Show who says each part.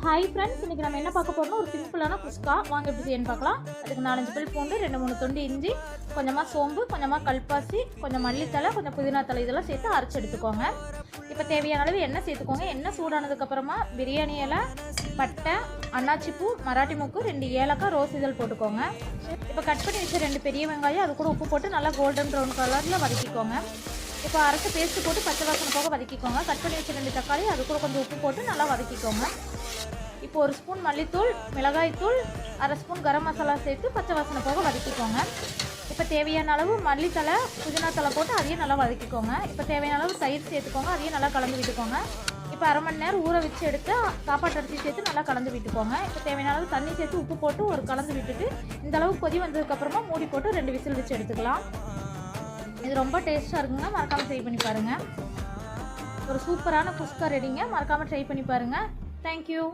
Speaker 1: Hi friends, இன்றைக்கி நம்ம என்ன பார்க்க போகிறோம்னா ஒரு சிம்பிளான குஸ்கா. வாங்க எப்படி செய்யன்னு பார்க்கலாம். அதுக்கு 4-5 பல் பூண்டு, 2-3 தொண்டு இஞ்சி, கொஞ்சமாக சோம்பு, கொஞ்சமாக கல்பாசி, கொஞ்சம் மல்லித்தலை, கொஞ்சம் புதினா தலை இதெல்லாம் சேர்த்து அரைச்சி எடுத்துக்கோங்க. இப்போ தேவையான அளவு எண்ணெய் சேர்த்துக்கோங்க. எண்ணெய் சூடானதுக்கப்புறமா பிரியாணி இலை, பட்டை, அன்னாச்சி பூ, மராட்டி மூக்கு, 2 ஏலக்காய், ரோஸ் இதழ் போட்டுக்கோங்க. இப்போ கட் பண்ணி வச்ச 2 பெரிய வெங்காயம் அது கூட உப்பு போட்டு நல்லா கோல்டன் ப்ரௌன் கலரில் வதக்கிக்கோங்க. இப்போ அரைச்சி பேஸ்ட்டு போட்டு பச்சை வாசனை போக வதக்கிக்கோங்க. கட் பண்ணி வச்ச 2 தக்காளி அது கூட கொஞ்சம் உப்பு போட்டு நல்லா வதக்கிக்கோங்க. இப்போ 1 ஸ்பூன் மல்லித்தூள், மிளகாய்த்தூள், 1/2 ஸ்பூன் கரம் மசாலா சேர்த்து பச்சை வாசனை போக வதக்கிக்கோங்க. இப்போ தேவையான அளவு மல்லித்தலை, புதினா தலை போட்டு அதையும் நல்லா வதக்கிக்கோங்க. இப்போ தேவையான அளவு தயிர் சேர்த்துக்கோங்க. அதையும் நல்லா கலந்து விட்டுக்கோங்க. இப்போ 1/2 மணி நேரம் ஊற வச்சு எடுத்து சாப்பாட்டு அரிசி சேர்த்து நல்லா கலந்து விட்டுக்கோங்க. இப்போ தேவையான அளவு தண்ணி சேர்த்து உப்பு போட்டு ஒரு கலந்து விட்டுட்டு இந்த அளவு கொதி வந்ததுக்கப்புறமா மூடி போட்டு 2 விசில் வச்சு எடுத்துக்கலாம். இது ரொம்ப டேஸ்ட்டாக இருக்குங்க. மறக்காமல் ட்ரை பண்ணி பாருங்கள். ஒரு சூப்பரான குஸ்கா ரெடிங்க. மறக்காமல் ட்ரை பண்ணி பாருங்கள். தேங்க்யூ.